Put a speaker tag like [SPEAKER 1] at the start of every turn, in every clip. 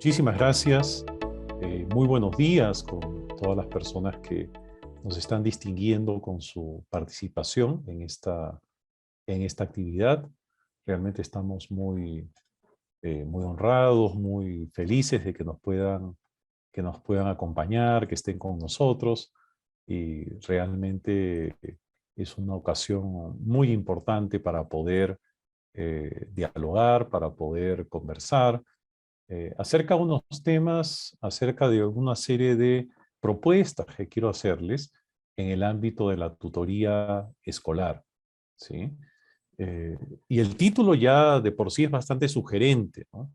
[SPEAKER 1] Muchísimas gracias. Muy buenos días con todas las personas que nos están distinguiendo con su participación en esta actividad. Realmente estamos muy honrados, muy felices de que nos puedan acompañar, que estén con nosotros. Y realmente es una ocasión muy importante para poder dialogar, para poder conversar acerca de unos temas, acerca de una serie de propuestas que quiero hacerles en el ámbito de la tutoría escolar, ¿sí? Eh, y el título ya de por sí es bastante sugerente, ¿no?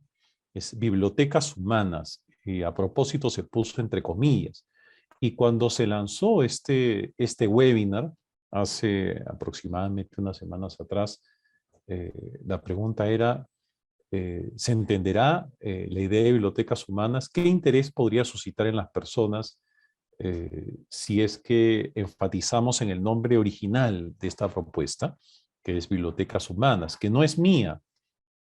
[SPEAKER 1] Es Bibliotecas Humanas, y a propósito se puso entre comillas. Y cuando se lanzó este webinar, hace aproximadamente unas semanas atrás, la pregunta era, ¿se entenderá la idea de bibliotecas humanas? ¿Qué interés podría suscitar en las personas si es que enfatizamos en el nombre original de esta propuesta, que es Bibliotecas Humanas, que no es mía,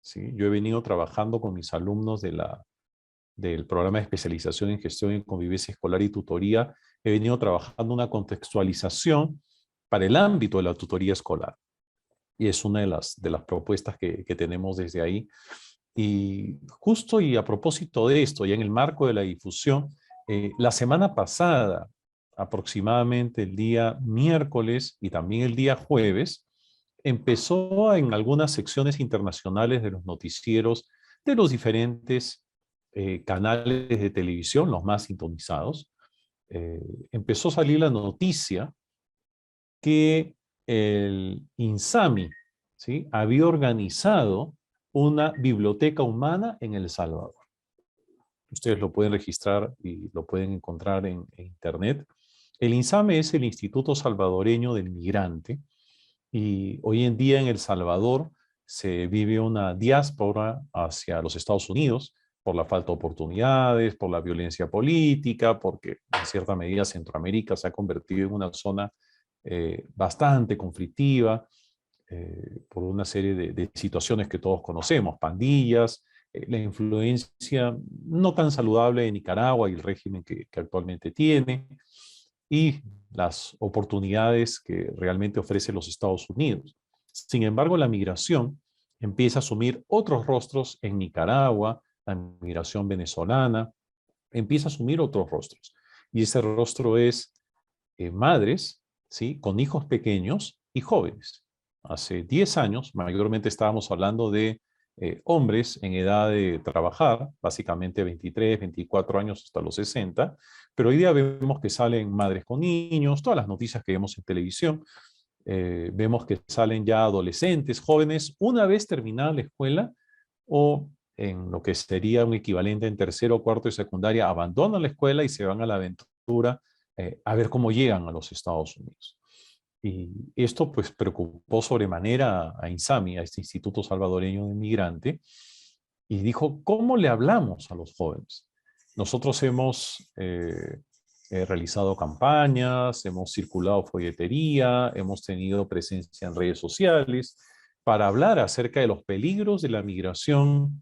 [SPEAKER 1] ¿sí? Yo he venido trabajando con mis alumnos del programa de especialización en gestión y convivencia escolar y tutoría. He venido trabajando una contextualización para el ámbito de la tutoría escolar. Y es una de las propuestas que tenemos desde ahí. Y justo y a propósito de esto, ya en el marco de la difusión, la semana pasada, aproximadamente el día miércoles y también el día jueves, empezó en algunas secciones internacionales de los noticieros de los diferentes canales de televisión, los más sintonizados, empezó a salir la noticia que el INSAMI, ¿sí?, había organizado una biblioteca humana en El Salvador. Ustedes lo pueden registrar y lo pueden encontrar en internet. El INSAMI es el Instituto Salvadoreño del Migrante, y hoy en día en El Salvador se vive una diáspora hacia los Estados Unidos por la falta de oportunidades, por la violencia política, porque en cierta medida Centroamérica se ha convertido en una zona bastante conflictiva, por una serie de situaciones que todos conocemos, pandillas, la influencia no tan saludable de Nicaragua y el régimen que actualmente tiene, y las oportunidades que realmente ofrece los Estados Unidos. Sin embargo, la migración empieza a asumir otros rostros en Nicaragua, la migración venezolana empieza a asumir otros rostros. Y ese rostro es madres, ¿sí?, con hijos pequeños y jóvenes. Hace 10 años, mayormente estábamos hablando de hombres en edad de trabajar, básicamente 23, 24 años hasta los 60, pero hoy día vemos que salen madres con niños, todas las noticias que vemos en televisión, vemos que salen ya adolescentes, jóvenes, una vez terminada la escuela o en lo que sería un equivalente en tercero o cuarto de secundaria, abandonan la escuela y se van a la aventura a ver cómo llegan a los Estados Unidos. Y esto pues preocupó sobremanera a INSAMI, a este Instituto Salvadoreño de Migrante, y dijo, ¿cómo le hablamos a los jóvenes? Nosotros hemos realizado campañas, hemos circulado folletería, hemos tenido presencia en redes sociales para hablar acerca de los peligros de la migración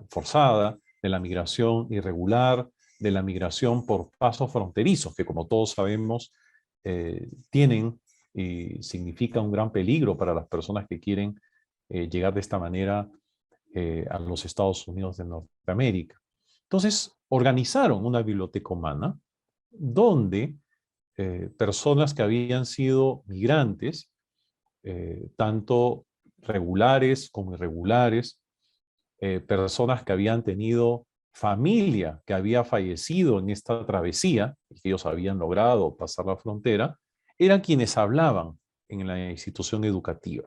[SPEAKER 1] forzada, de la migración irregular, de la migración por pasos fronterizos, que como todos sabemos tienen y significa un gran peligro para las personas que quieren llegar de esta manera a los Estados Unidos de Norteamérica. Entonces, organizaron una biblioteca humana donde personas que habían sido migrantes, tanto regulares como irregulares, personas que habían tenido familia que había fallecido en esta travesía, y que ellos habían logrado pasar la frontera, eran quienes hablaban en la institución educativa.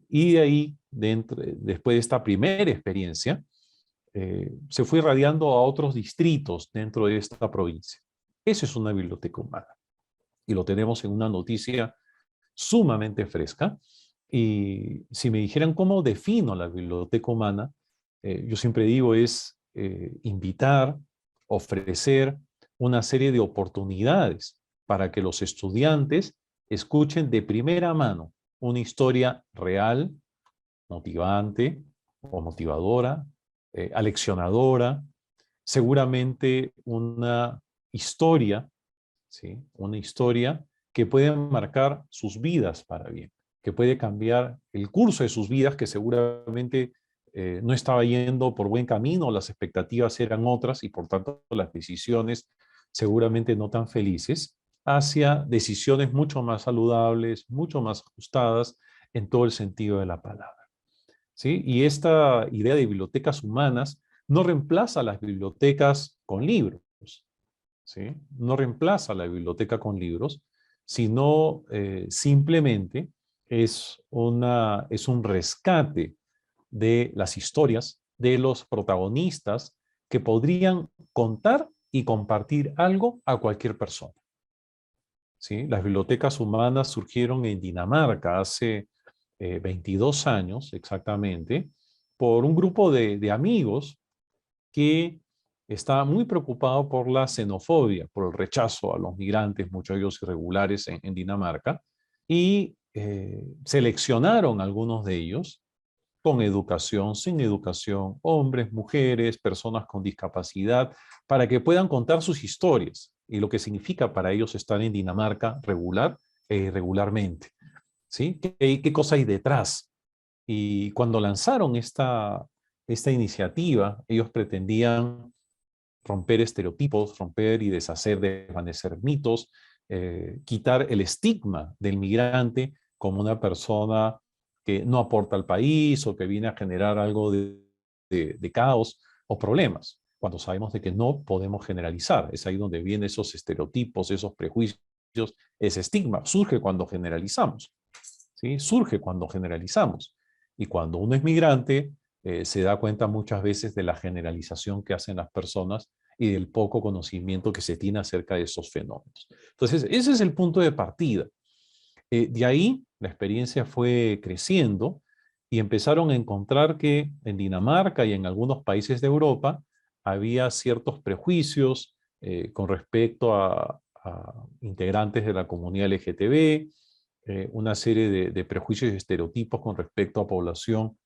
[SPEAKER 1] Y de ahí, después de esta primera experiencia, se fue irradiando a otros distritos dentro de esta provincia. Eso es una biblioteca humana. Y lo tenemos en una noticia sumamente fresca. Y si me dijeran cómo defino la biblioteca humana, yo siempre digo es invitar, ofrecer una serie de oportunidades para que los estudiantes escuchen de primera mano una historia real, motivante o motivadora, aleccionadora, seguramente una historia, ¿sí? Una historia que puede marcar sus vidas para bien, que puede cambiar el curso de sus vidas, que seguramente no estaba yendo por buen camino, las expectativas eran otras y por tanto las decisiones seguramente no tan felices, hacia decisiones mucho más saludables, mucho más ajustadas en todo el sentido de la palabra. ¿Sí? Y esta idea de bibliotecas humanas no reemplaza las bibliotecas con libros, ¿sí? No reemplaza la biblioteca con libros, sino simplemente es un rescate de las historias de los protagonistas que podrían contar y compartir algo a cualquier persona. ¿Sí? Las bibliotecas humanas surgieron en Dinamarca hace 22 años exactamente, por un grupo de amigos que está muy preocupado por la xenofobia, por el rechazo a los migrantes, muchos de ellos irregulares en Dinamarca, y seleccionaron algunos de ellos con educación, sin educación, hombres, mujeres, personas con discapacidad, para que puedan contar sus historias y lo que significa para ellos estar en Dinamarca regular e irregularmente. ¿Sí? ¿Qué cosa hay detrás? Y cuando lanzaron esta iniciativa, ellos pretendían romper estereotipos, romper y deshacer, desvanecer mitos, quitar el estigma del migrante como una persona que no aporta al país o que viene a generar algo de caos o problemas, cuando sabemos de que no podemos generalizar. Es ahí donde vienen esos estereotipos, esos prejuicios, ese estigma. Surge cuando generalizamos. ¿Sí? Surge cuando generalizamos. Y cuando uno es migrante, se da cuenta muchas veces de la generalización que hacen las personas y del poco conocimiento que se tiene acerca de esos fenómenos. Entonces, ese es el punto de partida. De ahí, la experiencia fue creciendo y empezaron a encontrar que en Dinamarca y en algunos países de Europa había ciertos prejuicios con respecto a integrantes de la comunidad LGTB, una serie de prejuicios y estereotipos con respecto a población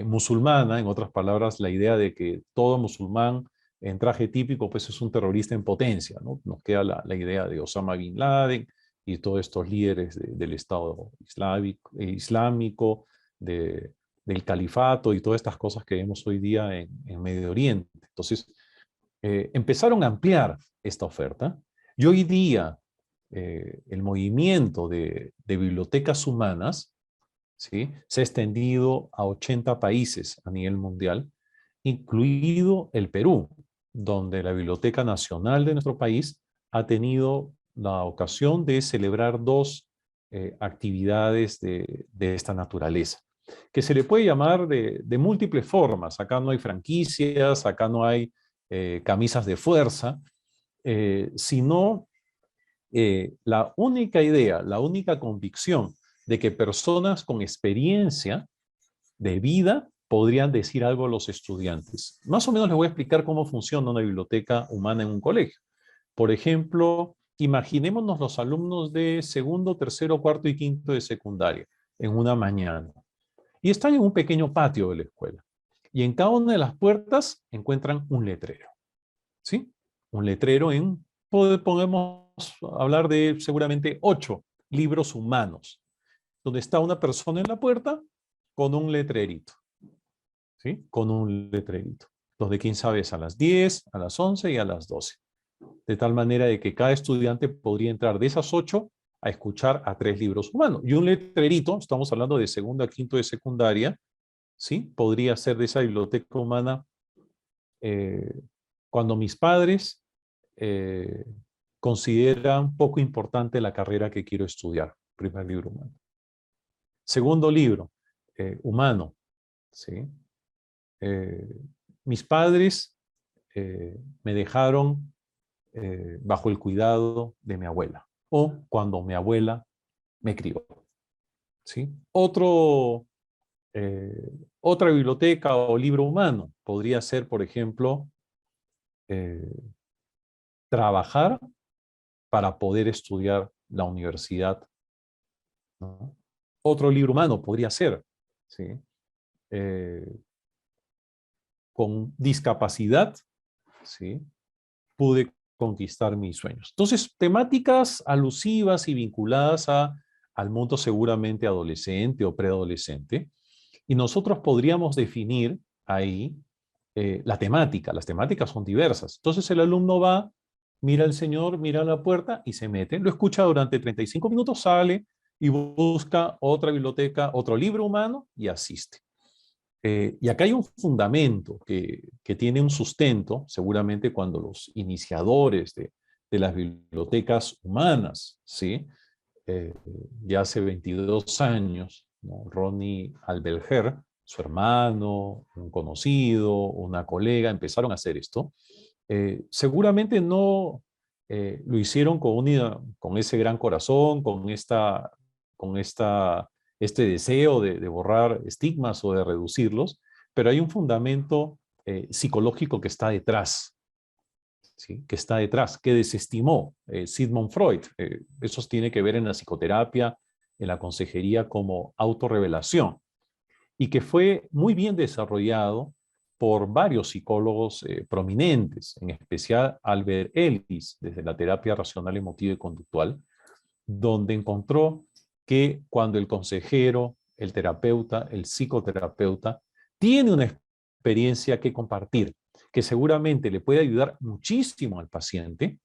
[SPEAKER 1] musulmana. En otras palabras, la idea de que todo musulmán en traje típico pues es un terrorista en potencia, ¿no? Nos queda la idea de Osama Bin Laden y todos estos líderes del Estado islámico, del califato y todas estas cosas que vemos hoy día en Medio Oriente. Entonces, empezaron a ampliar esta oferta y hoy día el movimiento de bibliotecas humanas, ¿sí? Se ha extendido a 80 países a nivel mundial, incluido el Perú, donde la Biblioteca Nacional de nuestro país ha tenido la ocasión de celebrar dos actividades de esta naturaleza, que se le puede llamar de múltiples formas. Acá no hay franquicias, acá no hay camisas de fuerza, sino la única idea, la única convicción de que personas con experiencia de vida podrían decir algo a los estudiantes. Más o menos les voy a explicar cómo funciona una biblioteca humana en un colegio. Por ejemplo, imaginémonos los alumnos de segundo, tercero, cuarto y quinto de secundaria en una mañana. Y están en un pequeño patio de la escuela. Y en cada una de las puertas encuentran un letrero. ¿Sí? Un letrero podemos hablar de seguramente 8 libros humanos, donde está una persona en la puerta con un letrerito. ¿Sí? Con un letrerito. Donde quién sabe es a las 10, a las 11 y a las 12. De tal manera de que cada estudiante podría entrar de esas 8 a escuchar a 3 libros humanos. Y un letrerito, estamos hablando de segundo a quinto de secundaria, ¿sí? Podría ser de esa biblioteca humana eh, cuando mis padres eh, consideran poco importante la carrera que quiero estudiar. Primer libro humano. Segundo libro, humano. ¿Sí? Eh, mis padres me dejaron bajo el cuidado de mi abuela o cuando mi abuela me crió. ¿Sí? Otra biblioteca o libro humano podría ser, por ejemplo, eh, trabajar para poder estudiar la universidad, ¿no? Otro libro humano podría ser, ¿sí? Eh, con discapacidad ¿sí? Pude conquistar mis sueños. Entonces, temáticas alusivas y vinculadas al mundo seguramente adolescente o preadolescente, y nosotros podríamos definir ahí la temática. Las temáticas son diversas. Entonces el alumno va, mira al señor, mira a la puerta y se mete. Lo escucha durante 35 minutos, sale y busca otra biblioteca, otro libro humano y asiste. Y acá hay un fundamento que tiene un sustento, seguramente cuando los iniciadores de las bibliotecas humanas, ¿sí? Ya hace 22 años, ¿no? Ronnie Albelger, su hermano, un conocido, una colega, empezaron a hacer esto. Seguramente no lo hicieron con ese gran corazón, con este deseo de borrar estigmas o de reducirlos, pero hay un fundamento psicológico que está detrás, ¿sí? Que está detrás, que desestimó Sigmund Freud. Eso tiene que ver en la psicoterapia, en la consejería como autorrevelación, y que fue muy bien desarrollado por varios psicólogos prominentes, en especial Albert Ellis, desde la terapia racional, emotiva y conductual, donde encontró que cuando el consejero, el terapeuta, el psicoterapeuta, tiene una experiencia que compartir, que seguramente le puede ayudar muchísimo al paciente,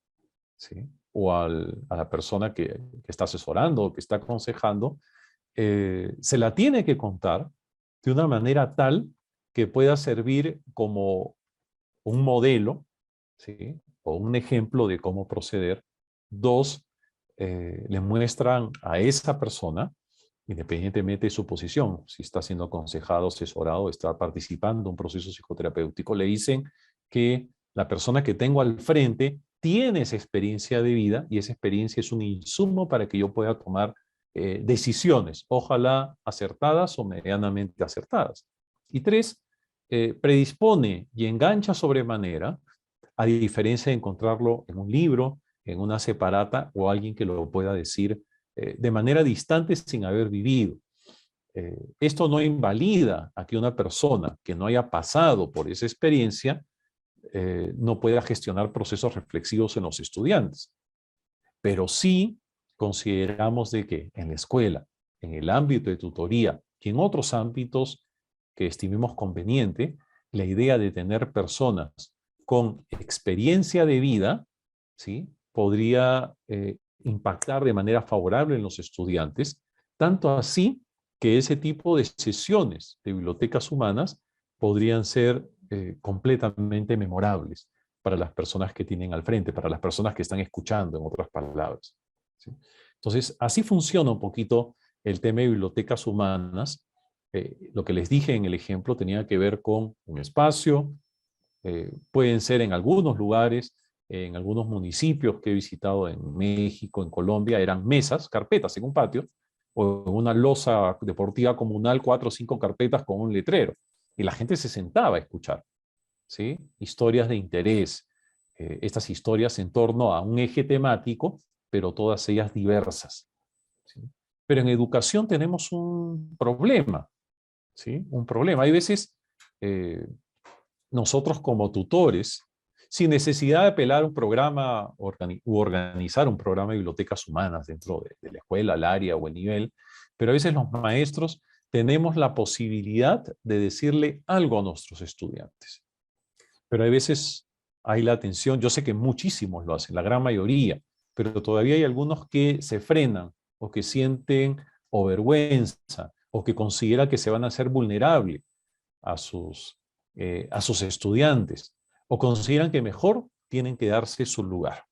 [SPEAKER 1] ¿sí? O a la persona que está asesorando o que está aconsejando, se la tiene que contar de una manera tal que pueda servir como un modelo, ¿sí? O un ejemplo de cómo proceder. Dos, le muestran a esa persona, independientemente de su posición, si está siendo aconsejado, asesorado, está participando en un proceso psicoterapéutico, le dicen que la persona que tengo al frente tiene esa experiencia de vida y esa experiencia es un insumo para que yo pueda tomar decisiones, ojalá acertadas o medianamente acertadas. Y tres, predispone y engancha sobremanera, a diferencia de encontrarlo en un libro, en una separata o alguien que lo pueda decir de manera distante sin haber vivido. Esto no invalida a que una persona que no haya pasado por esa experiencia no pueda gestionar procesos reflexivos en los estudiantes. Pero sí consideramos de que en la escuela, en el ámbito de tutoría y en otros ámbitos que estimemos conveniente, la idea de tener personas con experiencia de vida, ¿sí? Podría impactar de manera favorable en los estudiantes, tanto así que ese tipo de sesiones de bibliotecas humanas podrían ser completamente memorables para las personas que tienen al frente, para las personas que están escuchando, en otras palabras, ¿sí? Entonces, así funciona un poquito el tema de bibliotecas humanas. Lo que les dije en el ejemplo tenía que ver con un espacio, pueden ser en algunos lugares, en algunos municipios que he visitado en México, en Colombia, eran mesas, carpetas en un patio, o en una losa deportiva comunal, 4 o 5 carpetas con un letrero, y la gente se sentaba a escuchar, ¿sí? Historias de interés, estas historias en torno a un eje temático, pero todas ellas diversas, ¿sí? Pero en educación tenemos un problema, ¿sí? Un problema. Hay veces nosotros como tutores, sin necesidad de apelar un programa u organizar un programa de bibliotecas humanas dentro de la escuela, el área o el nivel, pero a veces los maestros tenemos la posibilidad de decirle algo a nuestros estudiantes. Pero hay veces hay la atención, yo sé que muchísimos lo hacen, la gran mayoría, pero todavía hay algunos que se frenan o que sienten o vergüenza o que consideran que se van a hacer vulnerables a sus estudiantes o consideran que mejor tienen que darse su lugar.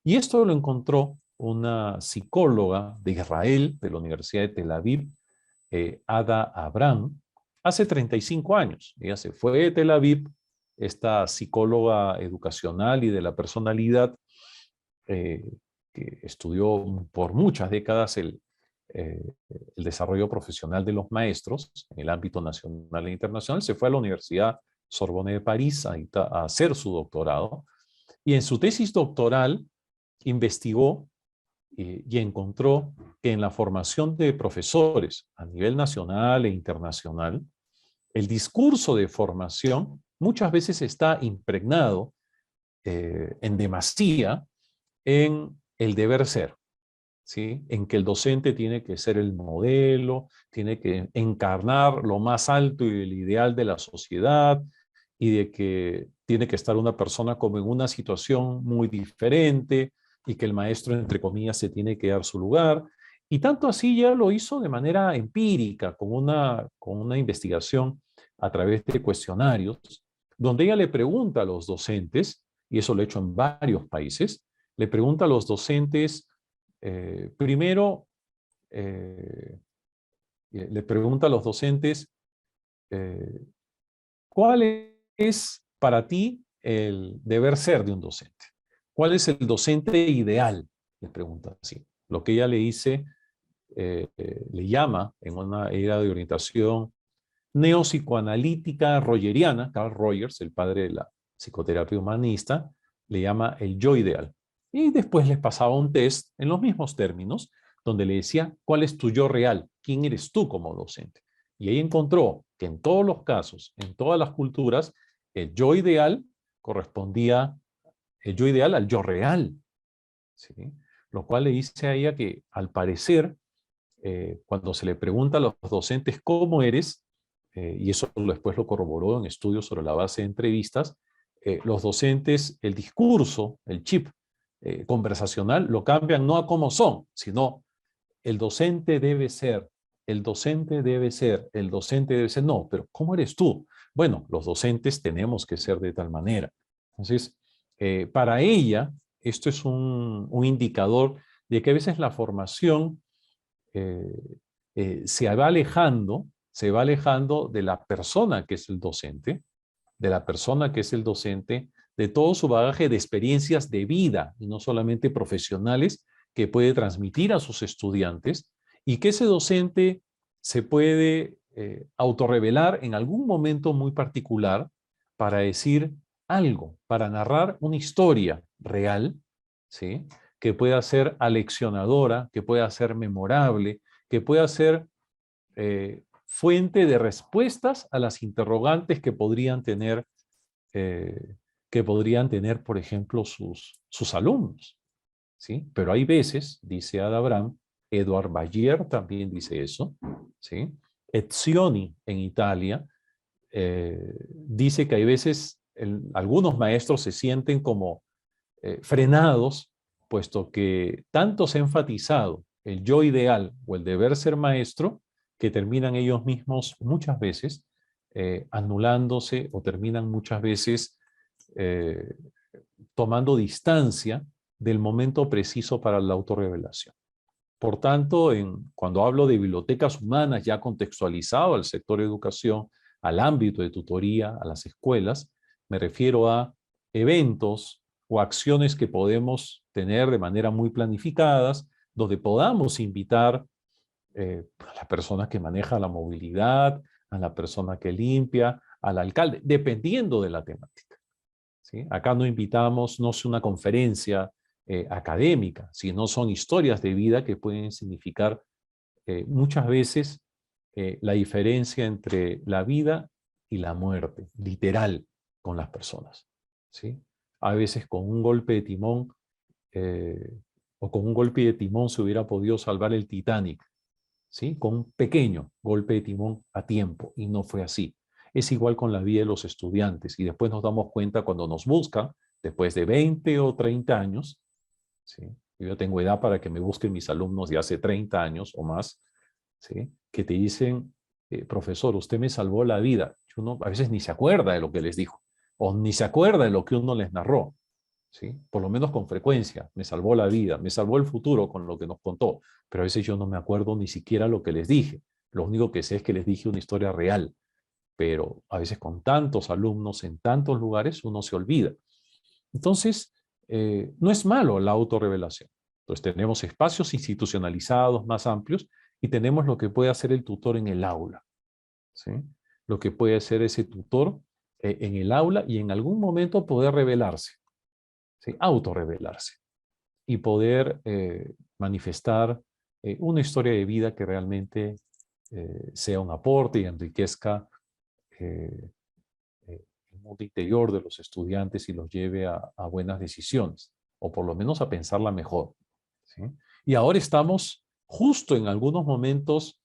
[SPEAKER 1] Y esto lo encontró una psicóloga de Israel, de la Universidad de Tel Aviv, Ada Abraham, hace 35 años. Ella se fue de Tel Aviv, esta psicóloga educacional y de la personalidad, que estudió por muchas décadas el desarrollo profesional de los maestros en el ámbito nacional e internacional, se fue a la Universidad Sorbonne de París a hacer su doctorado, y en su tesis doctoral investigó y encontró que en la formación de profesores a nivel nacional e internacional, el discurso de formación muchas veces está impregnado en demasía en el deber ser, ¿sí? En que el docente tiene que ser el modelo, tiene que encarnar lo más alto y el ideal de la sociedad, y de que tiene que estar una persona como en una situación muy diferente, y que el maestro, entre comillas, se tiene que dar su lugar. Y tanto así ya lo hizo de manera empírica, con una investigación a través de cuestionarios, donde ella le pregunta a los docentes, y eso lo he hecho en varios países, le pregunta a los docentes, primero, le pregunta a los docentes, eh, ¿cuál es para ti el deber ser de un docente? ¿Cuál es el docente ideal? Le pregunta así. Lo que ella le dice, le llama en una era de orientación neopsicoanalítica rogeriana, Carl Rogers, el padre de la psicoterapia humanista, le llama el yo ideal. Y después les pasaba un test en los mismos términos, donde le decía, ¿cuál es tu yo real? ¿Quién eres tú como docente? Y ahí encontró que en todos los casos, en todas las culturas, el yo ideal correspondía, el yo ideal al yo real, ¿sí? Lo cual le dice a ella que, al parecer, cuando se le pregunta a los docentes cómo eres, y eso después lo corroboró en estudios sobre la base de entrevistas, los docentes, el discurso, el chip conversacional, lo cambian no a cómo son, sino el docente debe ser, el docente debe ser, el docente debe ser. No, pero ¿cómo eres tú? Bueno, los docentes tenemos que ser de tal manera. Entonces, para ella, esto es un indicador de que a veces la formación eh, se va alejando de la persona que es el docente, de la persona que es el docente, de todo su bagaje de experiencias de vida, y no solamente profesionales, que puede transmitir a sus estudiantes, y que ese docente se puede autorrevelar en algún momento muy particular para decir algo, para narrar una historia real, ¿sí? Que pueda ser aleccionadora, que pueda ser memorable, que pueda ser fuente de respuestas a las interrogantes eh, que podrían tener, por ejemplo, sus alumnos, ¿sí? Pero hay veces, dice Ada Abraham, Edouard Bayer también dice eso, ¿sí? Etzioni en Italia dice que hay veces algunos maestros se sienten como frenados, puesto que tanto se ha enfatizado el yo ideal o el deber ser maestro, que terminan ellos mismos muchas veces anulándose, o terminan muchas veces eh, tomando distancia del momento preciso para la autorrevelación. Por tanto, cuando hablo de bibliotecas humanas ya contextualizado al sector educación, al ámbito de tutoría, a las escuelas, me refiero a eventos o acciones que podemos tener de manera muy planificadas, donde podamos invitar a la persona que maneja la movilidad, a la persona que limpia, al alcalde, dependiendo de la temática, ¿sí? Acá no invitamos, no es una conferencia académica, sino son historias de vida que pueden significar muchas veces la diferencia entre la vida y la muerte, literal, con las personas, ¿sí? A veces con un golpe de timón eh, o con un golpe de timón se hubiera podido salvar el Titanic, ¿sí? Con un pequeño golpe de timón a tiempo, y no fue así. Es igual con la vida de los estudiantes, y después nos damos cuenta cuando nos buscan, después de 20 o 30 años, ¿sí? Yo tengo edad para que me busquen mis alumnos de hace 30 años o más, ¿sí? Que te dicen, profesor, usted me salvó la vida. Y uno a veces ni se acuerda de lo que les dijo, o ni se acuerda de lo que uno les narró, ¿sí? Por lo menos con frecuencia, me salvó la vida, me salvó el futuro con lo que nos contó, pero a veces yo no me acuerdo ni siquiera lo que les dije. Lo único que sé es que les dije una historia real, pero a veces con tantos alumnos en tantos lugares uno se olvida. Entonces, no es malo la autorrevelación. Entonces tenemos espacios institucionalizados más amplios, y tenemos lo que puede hacer el tutor en el aula, ¿sí? Lo que puede hacer ese tutor en el aula, y en algún momento poder revelarse, ¿sí? Autorrevelarse, y poder manifestar una historia de vida que realmente sea un aporte y enriquezca eh, mundo interior de los estudiantes y los lleve a buenas decisiones, o por lo menos a pensarla mejor, ¿sí? Y ahora estamos justo en algunos momentos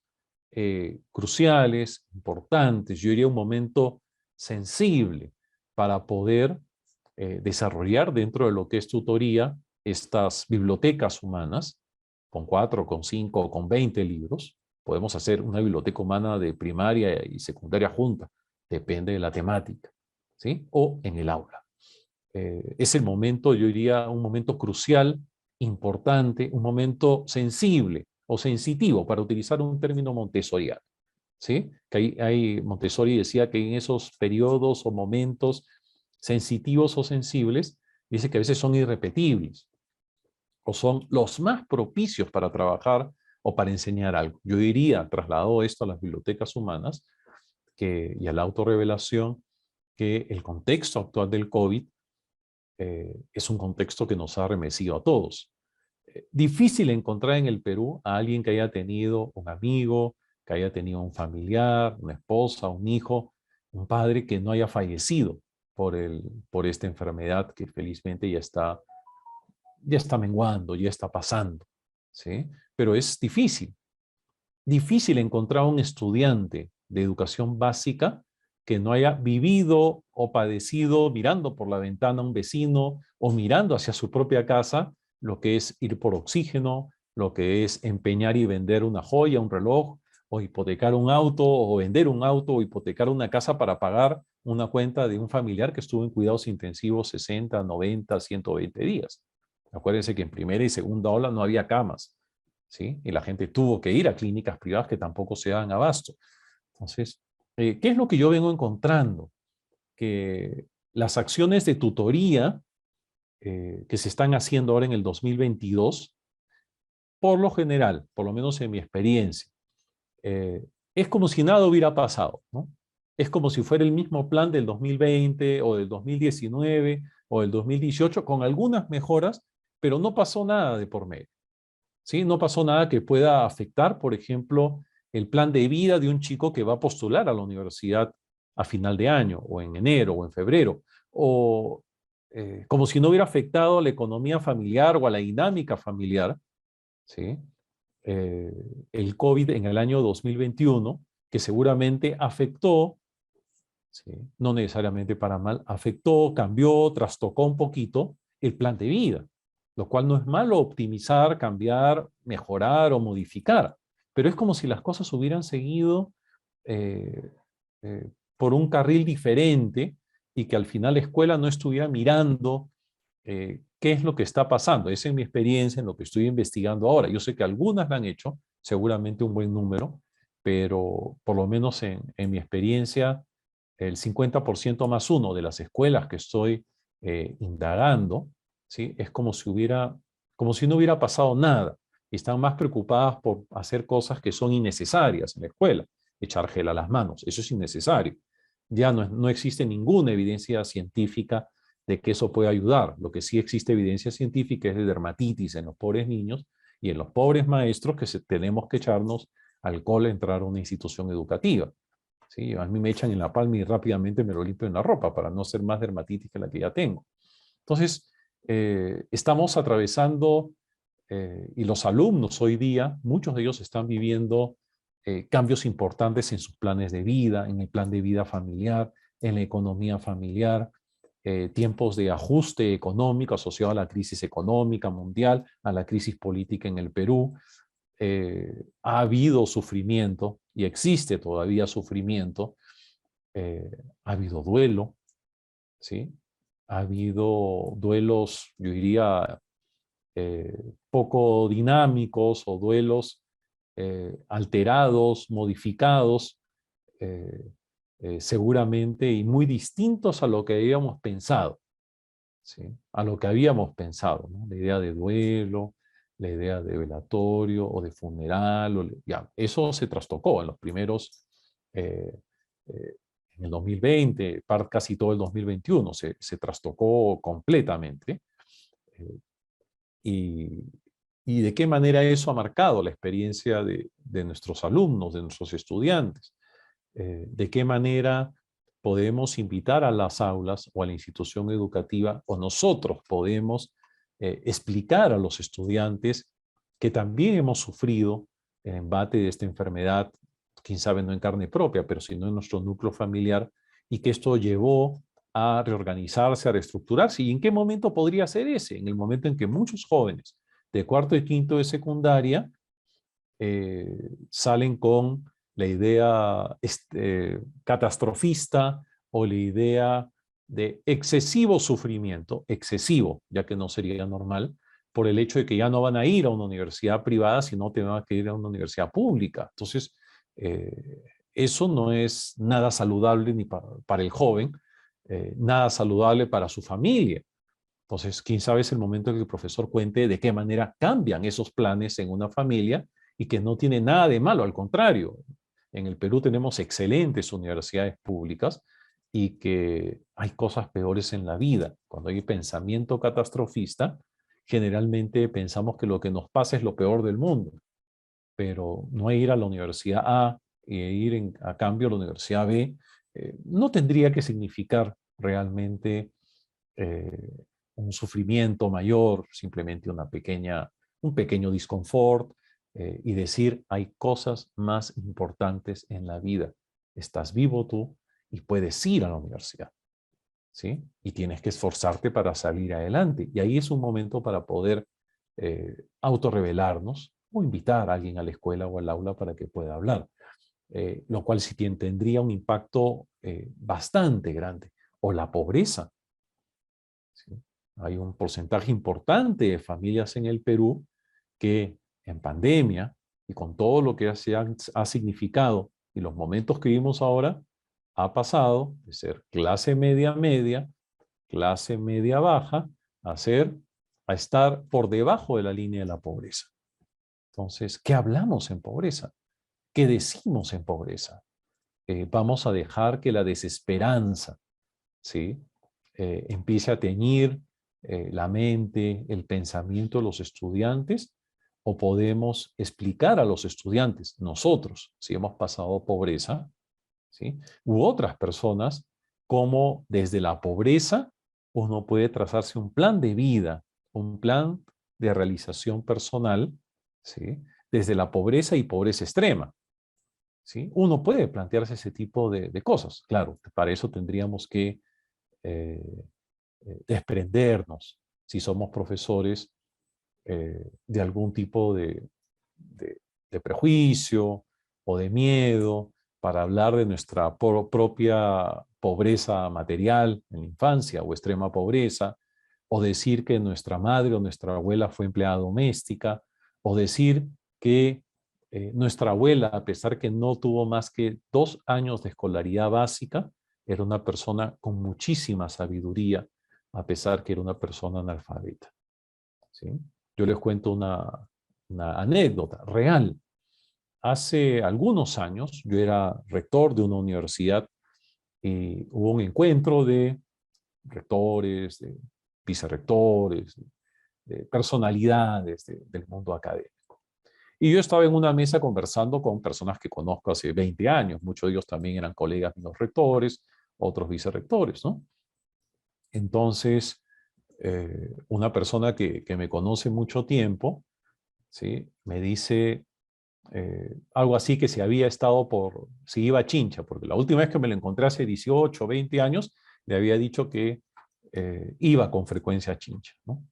[SPEAKER 1] cruciales, importantes, yo diría un momento sensible para poder desarrollar dentro de lo que es tutoría estas bibliotecas humanas, con 4, con 5, con 20 libros. Podemos hacer una biblioteca humana de primaria y secundaria junta, depende de la temática, ¿sí? O en el aula. Es el momento, yo diría, un momento crucial, importante, un momento sensible o sensitivo, para utilizar un término montessoriano, ¿sí? Que Montessori decía que en esos periodos o momentos sensitivos o sensibles, dice que a veces son irrepetibles o son los más propicios para trabajar o para enseñar algo. Yo diría, trasladado esto a las bibliotecas humanas y a la autorrevelación, que el contexto actual del COVID es un contexto que nos ha remecido a todos. Difícil encontrar en el Perú a alguien que haya tenido un amigo, que haya tenido un familiar, una esposa, un hijo, un padre que no haya fallecido por esta enfermedad que felizmente ya está menguando, ya está pasando, ¿sí? Pero es difícil encontrar un estudiante de educación básica que no haya vivido o padecido mirando por la ventana a un vecino o mirando hacia su propia casa lo que es ir por oxígeno, lo que es empeñar y vender una joya, un reloj, o hipotecar un auto, o vender un auto, o hipotecar una casa para pagar una cuenta de un familiar que estuvo en cuidados intensivos 60, 90, 120 días. Acuérdense que en primera y segunda ola no había camas, ¿sí? Y la gente tuvo que ir a clínicas privadas que tampoco se dan abasto. Entonces, ¿qué es lo que yo vengo encontrando? Que las acciones de tutoría que se están haciendo ahora en el 2022, por lo general, por lo menos en mi experiencia, es como si nada hubiera pasado, ¿no? Es como si fuera el mismo plan del 2020 o del 2019 o del 2018, con algunas mejoras, pero no pasó nada de por medio, ¿sí? No pasó nada que pueda afectar, por ejemplo, el plan de vida de un chico que va a postular a la universidad a final de año, o en enero, o en febrero, o como si no hubiera afectado a la economía familiar o a la dinámica familiar, ¿sí? Eh, el COVID en el año 2021, que seguramente afectó, ¿sí? No necesariamente para mal, afectó, cambió, trastocó un poquito el plan de vida, lo cual no es malo optimizar, cambiar, mejorar o modificar, pero es como si las cosas hubieran seguido eh, por un carril diferente y que al final la escuela no estuviera mirando qué es lo que está pasando. Esa es mi experiencia en lo que estoy investigando ahora. Yo sé que algunas la han hecho, seguramente un buen número, pero por lo menos en mi experiencia, el 50% más uno de las escuelas que estoy indagando, ¿sí? Es como si no hubiera pasado nada. Y están más preocupadas por hacer cosas que son innecesarias en la escuela, echar gel a las manos, eso es innecesario. Ya no existe ninguna evidencia científica de que eso puede ayudar. Lo que sí existe evidencia científica es de dermatitis en los pobres niños y en los pobres maestros que tenemos que echarnos alcohol a entrar a una institución educativa. ¿Sí? A mí me echan en la palma y rápidamente me lo limpio en la ropa para no hacer más dermatitis que la que ya tengo. Entonces, estamos atravesando, y los alumnos hoy día, muchos de ellos están viviendo cambios importantes en sus planes de vida, en el plan de vida familiar, en la economía familiar, tiempos de ajuste económico asociado a la crisis económica mundial, a la crisis política en el Perú. Ha habido sufrimiento y existe todavía sufrimiento, ha habido duelo, ¿sí? Ha habido duelos, yo diría, poco dinámicos o duelos alterados, modificados, eh, seguramente y muy distintos a lo que habíamos pensado, ¿sí? A lo que habíamos pensado, ¿no? La idea de duelo, la idea de velatorio o de funeral, ya, eso se trastocó en los primeros, eh, eh, en el 2020, casi todo el 2021, se trastocó completamente. eh, y, y de qué manera eso ha marcado la experiencia de nuestros alumnos, de nuestros estudiantes. De qué manera podemos invitar a las aulas o a la institución educativa, o nosotros podemos explicar a los estudiantes que también hemos sufrido el embate de esta enfermedad, quién sabe no en carne propia, pero sino en nuestro núcleo familiar, y que esto llevó a reorganizarse, a reestructurarse. ¿Y en qué momento podría ser ese? En el momento en que muchos jóvenes de cuarto y quinto de secundaria salen con la idea catastrofista o la idea de excesivo sufrimiento, excesivo, ya que no sería normal, por el hecho de que ya no van a ir a una universidad privada, sino que van a ir a una universidad pública. Entonces, eso no es nada saludable ni para el joven, nada saludable para su familia. Entonces, quién sabe es el momento en que el profesor cuente de qué manera cambian esos planes en una familia y que no tiene nada de malo, al contrario. En el Perú tenemos excelentes universidades públicas y que hay cosas peores en la vida. Cuando hay pensamiento catastrofista, generalmente pensamos que lo que nos pasa es lo peor del mundo, pero no ir a la universidad A e ir a cambio a la universidad B no tendría que significar realmente un sufrimiento mayor, simplemente un pequeño disconfort, y decir, hay cosas más importantes en la vida. Estás vivo tú y puedes ir a la universidad, ¿sí? Y tienes que esforzarte para salir adelante. Y ahí es un momento para poder autorrevelarnos o invitar a alguien a la escuela o al aula para que pueda hablar. Lo cual sí tendría un impacto bastante grande. O la pobreza, ¿sí? Hay un porcentaje importante de familias en el Perú que en pandemia y con todo lo que ha significado y los momentos que vivimos ahora, ha pasado de ser clase media media, clase media baja, a estar por debajo de la línea de la pobreza. Entonces, ¿qué hablamos en pobreza? ¿Qué decimos en pobreza? Vamos a dejar que la desesperanza, ¿sí? Empiece a teñir la mente, el pensamiento de los estudiantes, o podemos explicar a los estudiantes, nosotros, si hemos pasado pobreza, ¿sí? U otras personas, cómo desde la pobreza uno puede trazarse un plan de vida, un plan de realización personal, ¿sí? Desde la pobreza y pobreza extrema, ¿sí? Uno puede plantearse ese tipo de cosas. Claro, para eso tendríamos que eh, desprendernos, si somos profesores, de algún tipo de, de prejuicio o de miedo para hablar de nuestra propia pobreza material en la infancia o extrema pobreza, o decir que nuestra madre o nuestra abuela fue empleada doméstica, o decir que nuestra abuela, a pesar que no tuvo más que 2 años de escolaridad básica, era una persona con muchísima sabiduría, a pesar que era una persona analfabeta, ¿sí? Yo les cuento una anécdota real. Hace algunos años, yo era rector de una universidad y hubo un encuentro de rectores, de vicerrectores, de personalidades del mundo académico. Y yo estaba en una mesa conversando con personas que conozco hace 20 años. Muchos de ellos también eran colegas míos rectores, otros vicerrectores, ¿no? Entonces, una persona que me conoce mucho tiempo, ¿sí? Me dice algo así que si iba a Chincha, porque la última vez que me lo encontré hace 18 o 20 años, le había dicho que iba con frecuencia a Chincha, ¿no?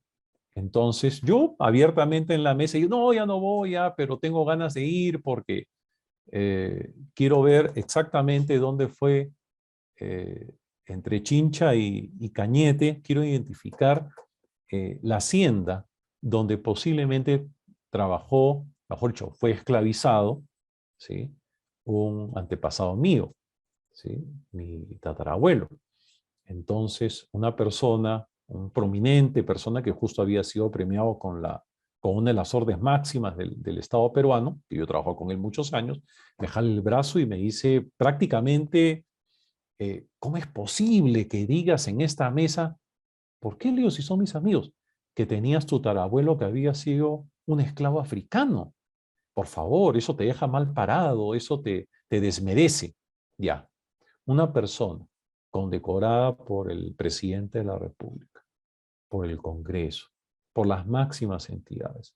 [SPEAKER 1] Entonces yo abiertamente en la mesa, yo no, ya no voy, ya, pero tengo ganas de ir porque quiero ver exactamente dónde fue entre Chincha y Cañete, quiero identificar la hacienda donde posiblemente trabajó, mejor dicho, fue esclavizado, ¿sí? Un antepasado mío, ¿sí? Mi tatarabuelo. Entonces, un prominente persona que justo había sido premiado con una de las órdenes máximas del Estado peruano, que yo trabajo con él muchos años, me jala el brazo y me dice prácticamente, ¿cómo es posible que digas en esta mesa? ¿Por qué, Leo, si son mis amigos? Que tenías tu tarabuelo que había sido un esclavo africano. Por favor, eso te deja mal parado, eso te desmerece. Ya, una persona condecorada por el presidente de la República, por el Congreso, por las máximas entidades,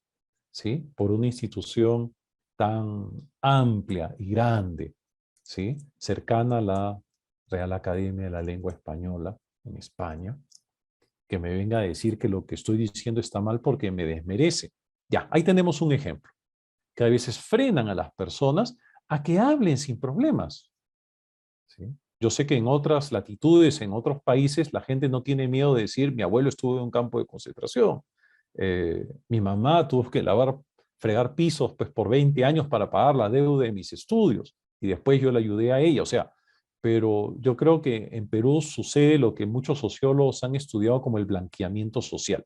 [SPEAKER 1] ¿sí? Por una institución tan amplia y grande, ¿sí? Cercana a la Real Academia de la Lengua Española en España, que me venga a decir que lo que estoy diciendo está mal porque me desmerece. Ya, ahí tenemos un ejemplo, que a veces frenan a las personas a que hablen sin problemas, ¿sí? Yo sé que en otras latitudes, en otros países, la gente no tiene miedo de decir, mi abuelo estuvo en un campo de concentración, mi mamá tuvo que fregar pisos pues, por 20 años para pagar la deuda de mis estudios, y después yo le ayudé a ella, o sea, pero yo creo que en Perú sucede lo que muchos sociólogos han estudiado como el blanqueamiento social,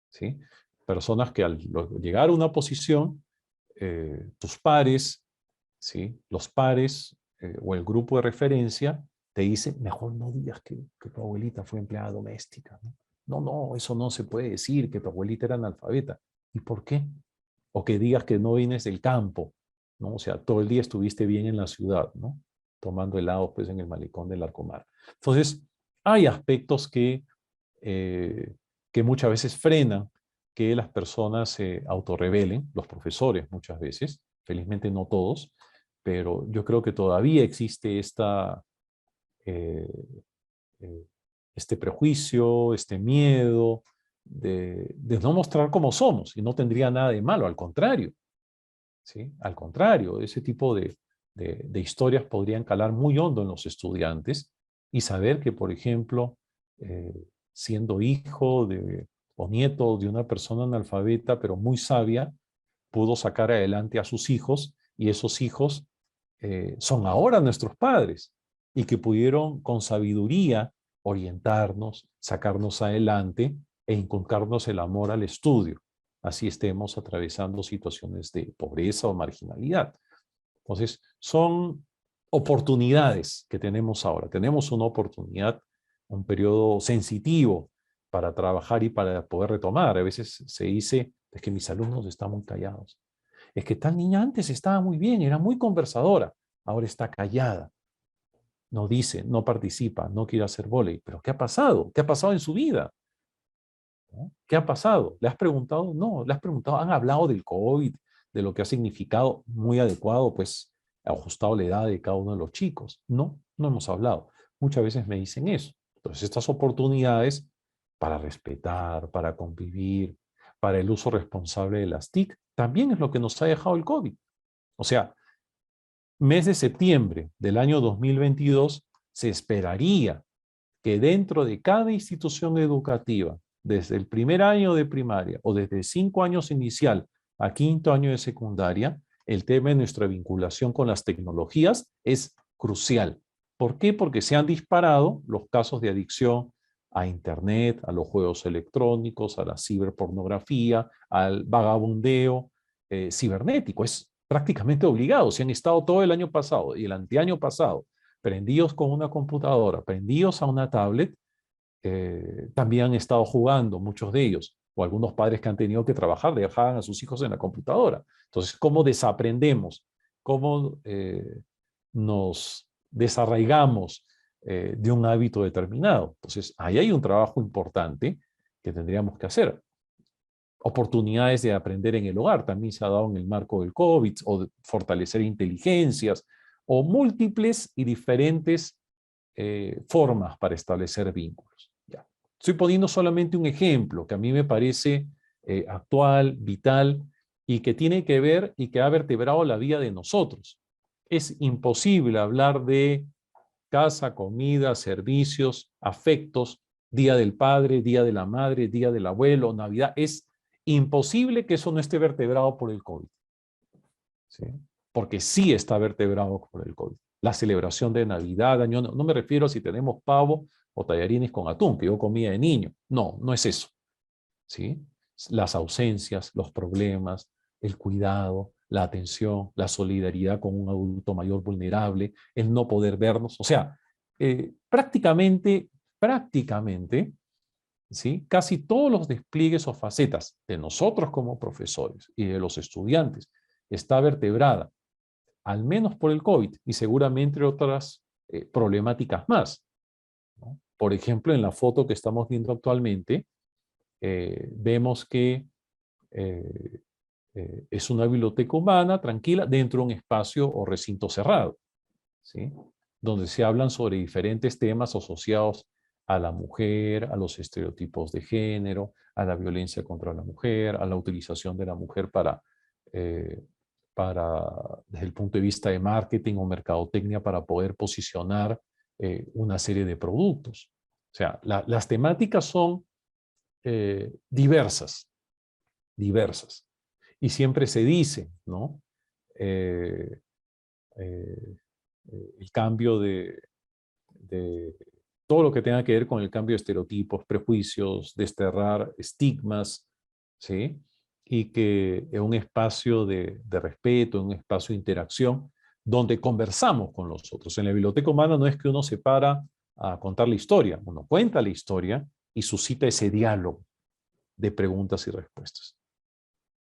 [SPEAKER 1] ¿sí? Personas que al llegar a una posición, tus pares, ¿sí? Los pares o el grupo de referencia te dicen, mejor no digas que tu abuelita fue empleada doméstica, ¿no? No, no, eso no se puede decir, que tu abuelita era analfabeta. ¿Y por qué? O que digas que no vienes del campo, ¿no? O sea, todo el día estuviste bien en la ciudad, ¿no? Tomando helado, pues, en el malecón del Larcomar. Entonces, hay aspectos eh, que muchas veces frenan que las personas se autorrevelen, los profesores muchas veces, felizmente no todos, pero yo creo que todavía existe eh, eh, este prejuicio, este miedo de no mostrar cómo somos, y no tendría nada de malo, al contrario, ¿sí? Al contrario, ese tipo de historias podrían calar muy hondo en los estudiantes y saber que, por ejemplo, eh, siendo hijo o nieto de una persona analfabeta, pero muy sabia, pudo sacar adelante a sus hijos y esos hijos son ahora nuestros padres y que pudieron con sabiduría orientarnos, sacarnos adelante e inculcarnos el amor al estudio, así estemos atravesando situaciones de pobreza o marginalidad. Entonces, son oportunidades que tenemos ahora. Tenemos una oportunidad, un periodo sensitivo para trabajar y para poder retomar. A veces se dice, es que mis alumnos están muy callados. Es que tal niña antes estaba muy bien, era muy conversadora, ahora está callada, no dice, no participa, no quiere hacer vóley. ¿Pero qué ha pasado? ¿Qué ha pasado en su vida? ¿No? ¿Qué ha pasado? ¿Le has preguntado? No, le has preguntado, han hablado del COVID, de lo que ha significado muy adecuado, pues ajustado la edad de cada uno de los chicos. No, no hemos hablado. Muchas veces me dicen eso. Entonces, estas oportunidades para respetar, para convivir, para el uso responsable de las TIC, también es lo que nos ha dejado el COVID. O sea, mes de septiembre del año 2022, se esperaría que dentro de cada institución educativa, desde el primer año de primaria o desde 5 años inicial a 5.º año de secundaria, el tema de nuestra vinculación con las tecnologías es crucial. ¿Por qué? Porque se han disparado los casos de adicción a Internet, a los juegos electrónicos, a la ciberpornografía, al vagabundeo cibernético. Es prácticamente obligado. Si han estado todo el año pasado y el anteaño pasado prendidos con una computadora, prendidos a una tablet, también han estado jugando, muchos de ellos, o algunos padres que han tenido que trabajar, dejaban a sus hijos en la computadora. Entonces, ¿cómo desaprendemos? ¿Cómo nos desarraigamos de un hábito determinado? Entonces, ahí hay un trabajo importante que tendríamos que hacer. Oportunidades de aprender en el hogar también se ha dado en el marco del COVID, o de fortalecer inteligencias, o múltiples y diferentes formas para establecer vínculos. Ya. Estoy poniendo solamente un ejemplo que a mí me parece actual, vital, y que tiene que ver y que ha vertebrado la vida de nosotros. Es imposible hablar de casa, comida, servicios, afectos, Día del Padre, Día de la Madre, Día del Abuelo, Navidad. Es imposible que eso no esté vertebrado por el COVID, ¿sí? Porque sí está vertebrado por el COVID. La celebración de Navidad, no me refiero a si tenemos pavo o tallarines con atún, que yo comía de niño. No, no es eso, ¿sí? Las ausencias, los problemas, el cuidado, la atención, la solidaridad con un adulto mayor vulnerable, el no poder vernos. O sea, prácticamente, ¿sí? Casi todos los despliegues o facetas de nosotros como profesores y de los estudiantes está vertebrada, al menos por el COVID y seguramente otras problemáticas más. Por ejemplo, en la foto que estamos viendo actualmente, vemos que es una biblioteca humana, tranquila, dentro de un espacio o recinto cerrado, ¿sí? Donde se hablan sobre diferentes temas asociados a la mujer, a los estereotipos de género, a la violencia contra la mujer, a la utilización de la mujer eh, desde el punto de vista de marketing o mercadotecnia, para poder posicionar una serie de productos. O sea, las temáticas son diversas, diversas. Y siempre se dice, ¿no? Eh, eh, el cambio de todo lo que tenga que ver con el cambio de estereotipos, prejuicios, desterrar estigmas, ¿sí? Y que es un espacio de respeto, un espacio de interacción, donde conversamos con los otros. En la biblioteca humana no es que uno se para a contar la historia, uno cuenta la historia y suscita ese diálogo de preguntas y respuestas,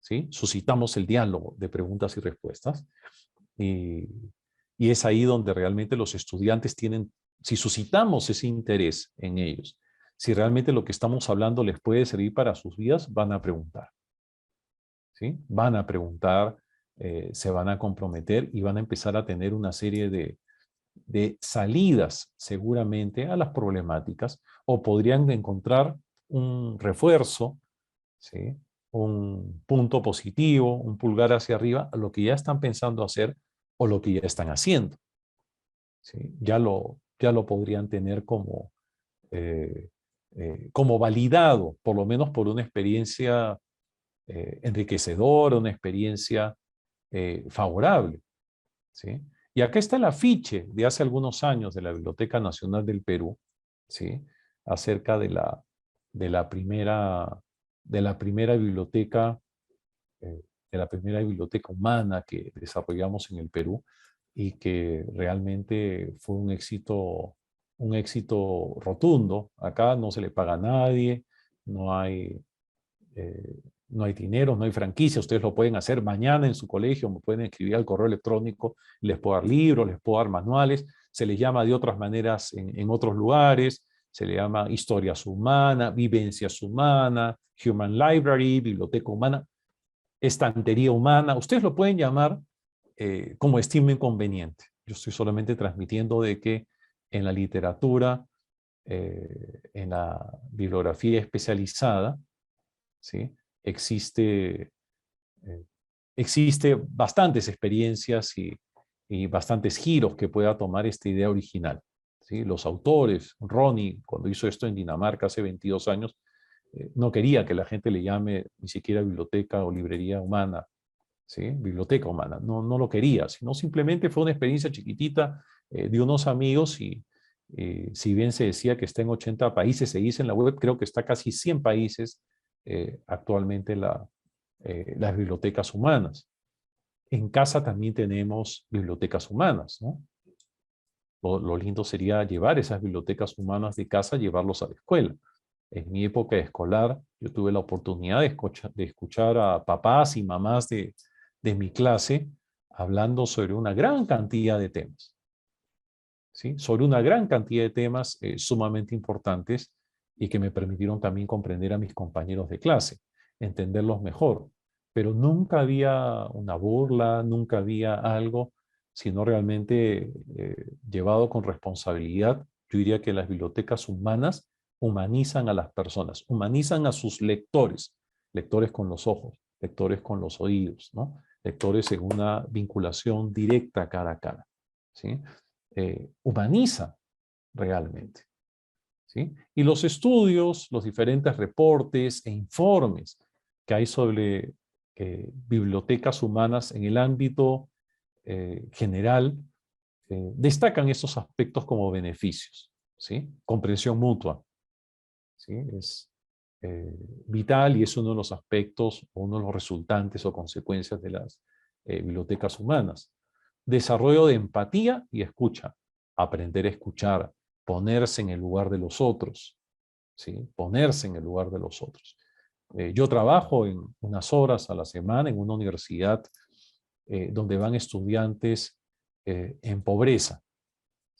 [SPEAKER 1] ¿sí? Suscitamos el diálogo de preguntas y respuestas, y, y es ahí donde realmente los estudiantes tienen, si suscitamos ese interés en ellos, si realmente lo que estamos hablando les puede servir para sus vidas, van a preguntar, ¿sí? Van a preguntar, se van a comprometer y van a empezar a tener una serie de salidas seguramente a las problemáticas, o podrían encontrar un refuerzo, ¿sí? Un punto positivo, un pulgar hacia arriba a lo que ya están pensando hacer o lo que ya están haciendo, ¿sí? Ya lo podrían tener eh, como validado, por lo menos por una experiencia enriquecedora, una experiencia favorable, ¿sí? Y acá está el afiche de hace algunos años de la Biblioteca Nacional del Perú, ¿sí? Acerca de la primera, de la primera biblioteca, de la primera biblioteca humana que desarrollamos en el Perú, y que realmente fue un éxito rotundo. Acá no se le paga a nadie, no hay, eh, no hay dinero, no hay franquicia. Ustedes lo pueden hacer mañana en su colegio, me pueden escribir al correo electrónico, les puedo dar libros, les puedo dar manuales. Se les llama de otras maneras en otros lugares, se le llama historias humanas, vivencias humanas, human library, biblioteca humana, estantería humana. Ustedes lo pueden llamar como estimen conveniente. Yo estoy solamente transmitiendo de que en la literatura, en la bibliografía especializada, ¿sí? Existe, existe bastantes experiencias y bastantes giros que pueda tomar esta idea original, ¿sí? Los autores, Ronnie, cuando hizo esto en Dinamarca hace 22 años, no quería que la gente le llame ni siquiera biblioteca o librería humana, ¿sí? Biblioteca humana, no lo quería, sino simplemente fue una experiencia chiquitita de unos amigos, y si bien se decía que está en 80 países, se dice en la web, creo que está casi 100 países actualmente las bibliotecas humanas. En casa también tenemos bibliotecas humanas, ¿no? Lo lindo sería llevar esas bibliotecas humanas de casa, llevarlos a la escuela. En mi época escolar, yo tuve la oportunidad de escuchar a papás y mamás de mi clase hablando sobre una gran cantidad de temas, ¿sí? Sobre una gran cantidad de temas sumamente importantes, y que me permitieron también comprender a mis compañeros de clase, entenderlos mejor. Pero nunca había una burla, nunca había algo, sino realmente llevado con responsabilidad. Yo diría que las bibliotecas humanas humanizan a las personas, humanizan a sus lectores, lectores con los ojos, lectores con los oídos, ¿no? Lectores en una vinculación directa cara a cara, ¿sí? Humaniza realmente, ¿sí? Y los estudios, los diferentes reportes e informes que hay sobre bibliotecas humanas en el ámbito general, destacan estos aspectos como beneficios, ¿sí? Comprensión mutua, ¿sí? Es eh, vital, y es uno de los aspectos, o uno de los resultantes o consecuencias de las bibliotecas humanas. Desarrollo de empatía y escucha. Aprender a escuchar, ponerse en el lugar de los otros, ¿sí? Ponerse en el lugar de los otros. Yo trabajo en unas horas a la semana en una universidad donde van estudiantes en pobreza,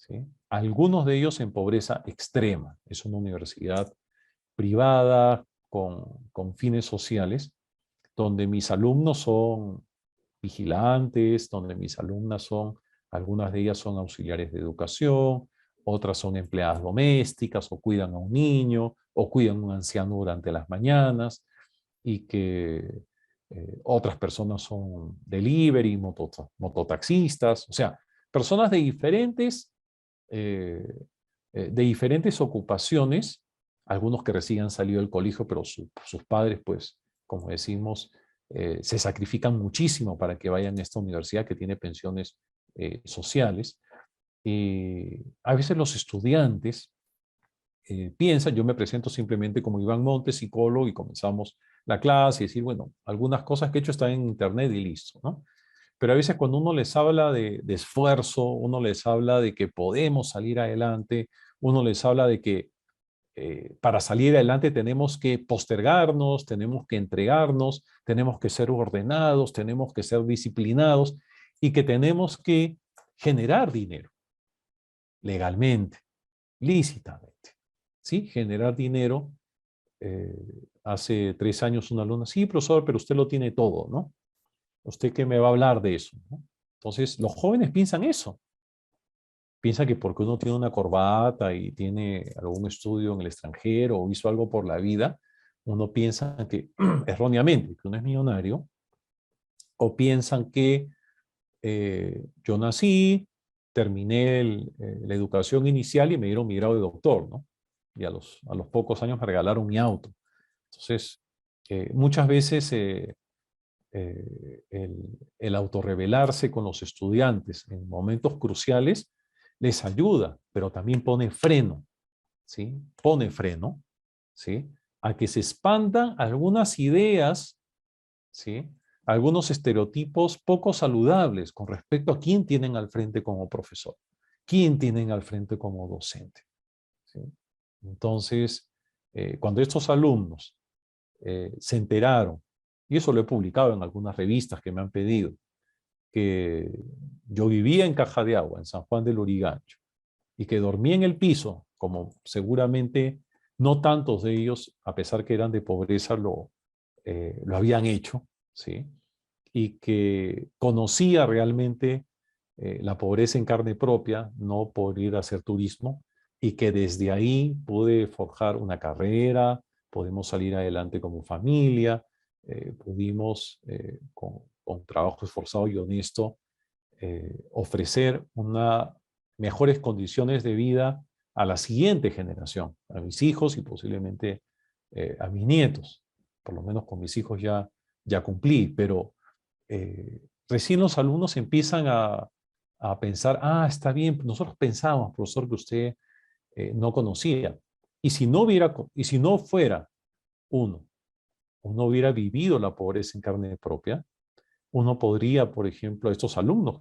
[SPEAKER 1] ¿sí? Algunos de ellos en pobreza extrema. Es una universidad privada con fines sociales, donde mis alumnos son vigilantes, donde mis alumnas son, algunas de ellas son auxiliares de educación, otras son empleadas domésticas o cuidan a un niño o cuidan a un anciano durante las mañanas y que otras personas son delivery, mototaxistas, o sea, personas eh, de diferentes ocupaciones, algunos que recién han salido del colegio, pero sus padres, pues, como decimos, se sacrifican muchísimo para que vayan a esta universidad que tiene pensiones sociales. A veces los estudiantes piensan, yo me presento simplemente como Iván Montes, psicólogo, y comenzamos la clase y decir, bueno, algunas cosas que he hecho están en internet y listo, ¿no? Pero a veces cuando uno les habla de esfuerzo, uno les habla de que podemos salir adelante, uno les habla de que para salir adelante tenemos que postergarnos, tenemos que entregarnos, tenemos que ser ordenados, tenemos que ser disciplinados y que tenemos que generar dinero legalmente, lícitamente. ¿Sí? Generar dinero. eh, Hace 3 años una alumna, sí, profesor, pero usted lo tiene todo, ¿no? ¿Usted qué me va a hablar de eso? ¿No? Entonces, los jóvenes piensan eso. Piensan que porque uno tiene una corbata y tiene algún estudio en el extranjero o hizo algo por la vida, uno piensa que erróneamente que uno es millonario, o piensan que yo nací, terminé la educación inicial y me dieron mi grado de doctor, ¿no? Y a los pocos años me regalaron mi auto. Entonces, muchas veces el autorrevelarse con los estudiantes en momentos cruciales les ayuda, pero también pone freno, ¿sí? Pone freno, ¿sí? A que se expandan algunas ideas, ¿sí? Algunos estereotipos poco saludables con respecto a quién tienen al frente como profesor, quién tienen al frente como docente, ¿sí? Entonces, cuando estos alumnos se enteraron, y eso lo he publicado en algunas revistas que me han pedido, que yo vivía en Caja de Agua, en San Juan del Lurigancho, y que dormía en el piso, como seguramente no tantos de ellos, a pesar que eran de pobreza, lo habían hecho, ¿sí? Y que conocía realmente la pobreza en carne propia, no por ir a hacer turismo, y que desde ahí pude forjar una carrera, podemos salir adelante como familia, pudimos, con trabajo esforzado y honesto, ofrecer mejores condiciones de vida a la siguiente generación, a mis hijos y posiblemente a mis nietos. Por lo menos con mis hijos ya cumplí, pero recién los alumnos empiezan a pensar, ah, está bien, nosotros pensábamos, profesor, que usted no conocía. Y si no fuera uno hubiera vivido la pobreza en carne propia, uno podría, por ejemplo, a estos alumnos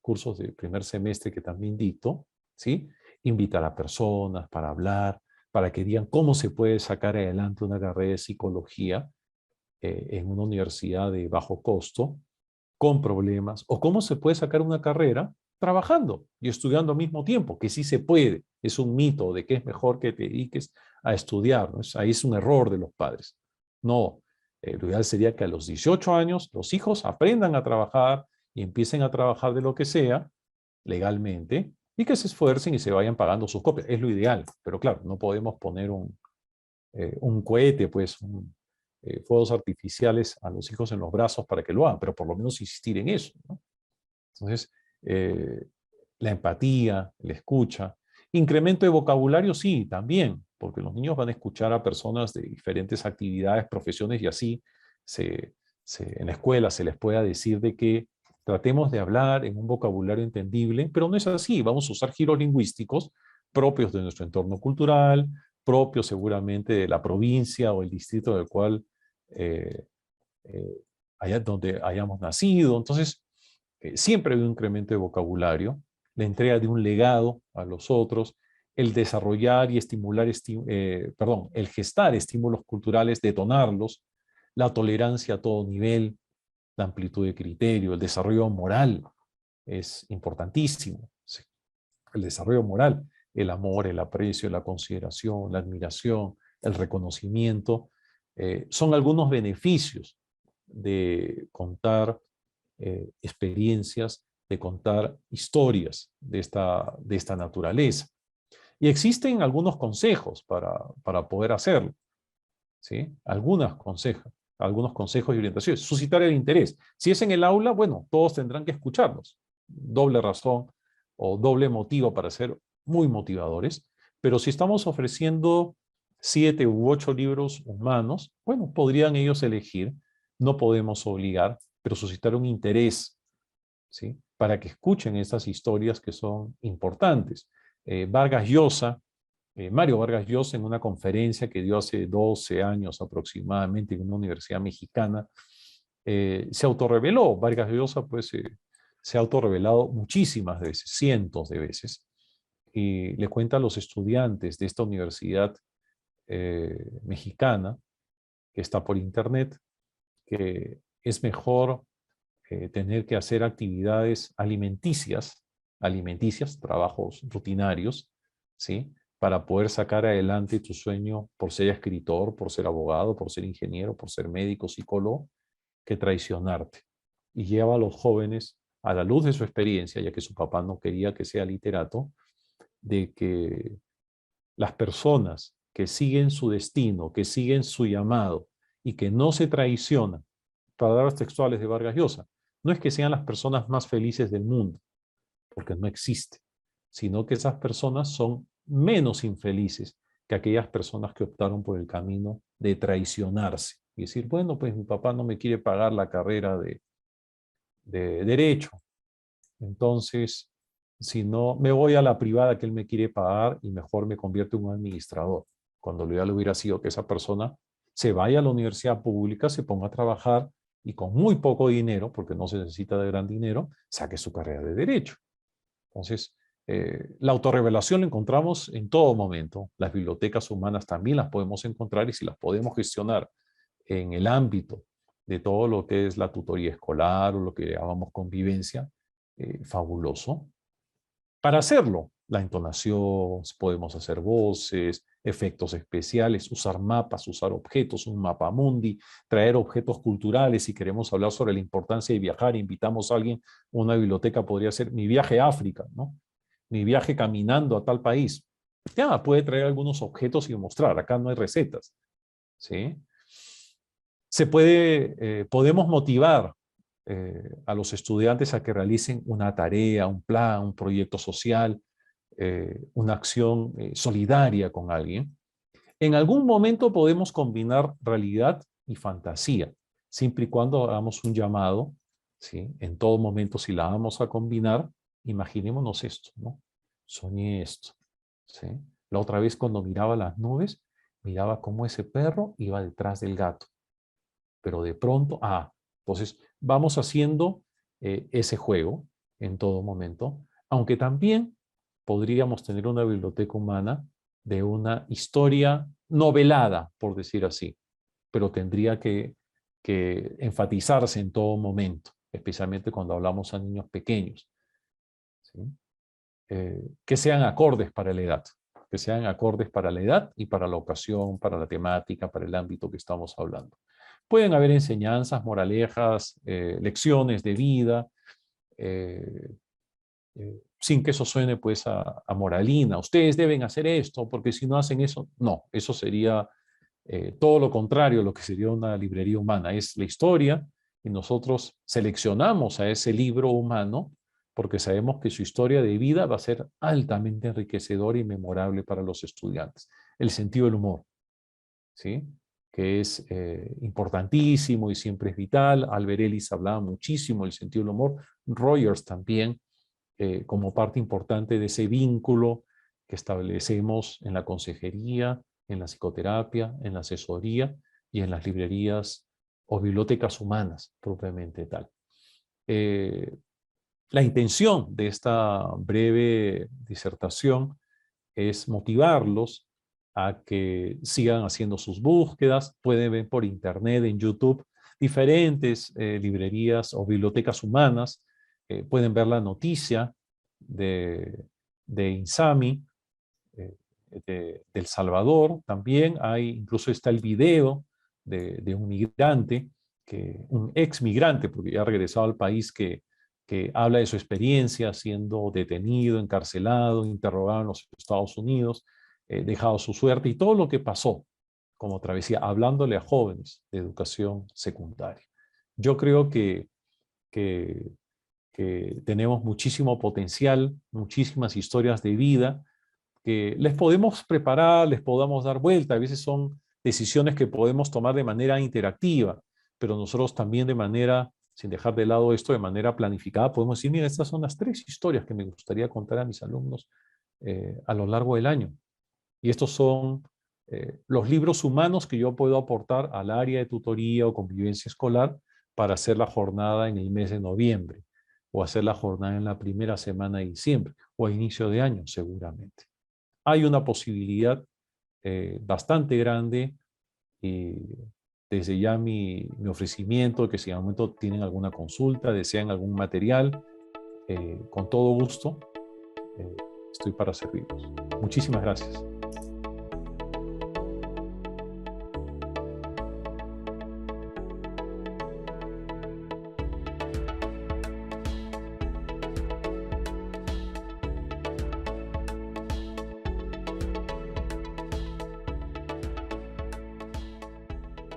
[SPEAKER 1] cursos de primer semestre que también dicto, ¿sí? Invitar a personas para hablar, para que digan cómo se puede sacar adelante una carrera de psicología en una universidad de bajo costo, con problemas, o cómo se puede sacar una carrera trabajando y estudiando al mismo tiempo, que sí se puede. Es un mito de que es mejor que te dediques a estudiar, ¿no? Ahí es un error de los padres. No, lo ideal sería que a los 18 años los hijos aprendan a trabajar y empiecen a trabajar de lo que sea legalmente y que se esfuercen y se vayan pagando sus copias. Es lo ideal, pero claro, no podemos poner un cohete, pues, fuegos artificiales a los hijos en los brazos para que lo hagan, pero por lo menos insistir en eso, ¿no? Entonces, eh, la empatía, la escucha, incremento de vocabulario, sí, también, porque los niños van a escuchar a personas de diferentes actividades, profesiones y así en la escuela se les pueda decir de que tratemos de hablar en un vocabulario entendible, pero no es así, vamos a usar giros lingüísticos propios de nuestro entorno cultural, propios seguramente de la provincia o el distrito del cual eh, eh, allá donde hayamos nacido. Entonces, siempre hay un incremento de vocabulario, la entrega de un legado a los otros, el desarrollar y estimular, el gestar estímulos culturales, detonarlos, la tolerancia a todo nivel, la amplitud de criterio, el desarrollo moral es importantísimo. Sí. el desarrollo moral, el amor, el aprecio, la consideración, la admiración, el reconocimiento, son algunos beneficios de contar experiencias, de contar historias de esta naturaleza. Y existen algunos consejos para poder hacerlo, ¿sí? Algunos consejos y orientaciones. Suscitar el interés. Si es en el aula, bueno, todos tendrán que escucharlos. Doble razón o doble motivo para ser muy motivadores. Pero si estamos ofreciendo 7 u 8 libros humanos, bueno, podrían ellos elegir. No podemos obligar, pero suscitar un interés, ¿sí? Para que escuchen estas historias que son importantes. Vargas Llosa, Mario Vargas Llosa, en una conferencia que dio hace 12 años aproximadamente en una universidad mexicana, se autorreveló. Vargas Llosa pues, se ha autorrevelado muchísimas veces, cientos de veces, y le cuenta a los estudiantes de esta universidad mexicana, que está por internet, que es mejor tener que hacer actividades alimenticias, trabajos rutinarios, ¿sí? Para poder sacar adelante tu sueño por ser escritor, por ser abogado, por ser ingeniero, por ser médico, psicólogo, que traicionarte. Y lleva a los jóvenes, a la luz de su experiencia, ya que su papá no quería que sea literato, de que las personas que siguen su destino, que siguen su llamado y que no se traicionan, palabras textuales de Vargas Llosa, no es que sean las personas más felices del mundo, porque no existe, sino que esas personas son menos infelices que aquellas personas que optaron por el camino de traicionarse y decir, bueno, pues mi papá no me quiere pagar la carrera de derecho, entonces, si no, me voy a la privada que él me quiere pagar y mejor me convierto en un administrador, cuando lo ideal hubiera sido que esa persona se vaya a la universidad pública, se ponga a trabajar y con muy poco dinero, porque no se necesita de gran dinero, saque su carrera de derecho. Entonces, la autorrevelación la encontramos en todo momento. Las bibliotecas humanas también las podemos encontrar y si las podemos gestionar en el ámbito de todo lo que es la tutoría escolar o lo que llamamos convivencia, fabuloso. Para hacerlo, la entonación, podemos hacer voces, efectos especiales, usar mapas, usar objetos, un mapa mundi, traer objetos culturales. Si queremos hablar sobre la importancia de viajar, invitamos a alguien, una biblioteca podría ser mi viaje a África, ¿no? Mi viaje caminando a tal país. Ya, puede traer algunos objetos y mostrar. Acá no hay recetas, ¿sí? Podemos motivar a los estudiantes a que realicen una tarea, un plan, un proyecto social, una acción solidaria con alguien. En algún momento podemos combinar realidad y fantasía, siempre y cuando hagamos un llamado, ¿sí? En todo momento, si la vamos a combinar, imaginémonos esto, ¿no? Soñé esto, ¿sí? La otra vez cuando miraba las nubes, miraba cómo ese perro iba detrás del gato. Pero de pronto, entonces vamos haciendo ese juego en todo momento, aunque también podríamos tener una biblioteca humana de una historia novelada, por decir así, pero tendría que enfatizarse en todo momento, especialmente cuando hablamos a niños pequeños, ¿sí? Que sean acordes para la edad, que sean acordes para la edad y para la ocasión, para la temática, para el ámbito que estamos hablando. Pueden haber enseñanzas, moralejas, lecciones de vida, sin que eso suene pues a moralina. Ustedes deben hacer esto, porque si no hacen eso, no, eso sería todo lo contrario a lo que sería una librería humana. Es la historia y nosotros seleccionamos a ese libro humano porque sabemos que su historia de vida va a ser altamente enriquecedora y memorable para los estudiantes. El sentido del humor, ¿sí? Que es importantísimo y siempre es vital. Albert Ellis hablaba muchísimo del sentido del humor. Rogers también, como parte importante de ese vínculo que establecemos en la consejería, en la psicoterapia, en la asesoría y en las librerías o bibliotecas humanas propiamente tal. La intención de esta breve disertación es motivarlos a que sigan haciendo sus búsquedas. Pueden ver por internet, en YouTube, diferentes librerías o bibliotecas humanas. Pueden ver la noticia de
[SPEAKER 2] de INSAMI, de El Salvador. También incluso está el video de un migrante, un ex migrante, porque ya ha regresado al país, que habla de su experiencia siendo detenido, encarcelado, interrogado en los Estados Unidos, dejado su suerte y todo lo que pasó como travesía, hablándole a jóvenes de educación secundaria. Yo creo que, que tenemos muchísimo potencial, muchísimas historias de vida que les podemos preparar, les podamos dar vuelta. A veces son decisiones que podemos tomar de manera interactiva, pero nosotros también de manera, sin dejar de lado esto, de manera planificada, podemos decir, mira, estas son las 3 historias que me gustaría contar a mis alumnos a lo largo del año. Y estos son los libros humanos que yo puedo aportar al área de tutoría o convivencia escolar para hacer la jornada en el mes de noviembre, o hacer la jornada en la primera semana de diciembre, o a inicio de año, seguramente. Hay una posibilidad bastante grande, y desde ya mi ofrecimiento, que si en algún momento tienen alguna consulta, desean algún material, con todo gusto, estoy para servirlos. Muchísimas gracias.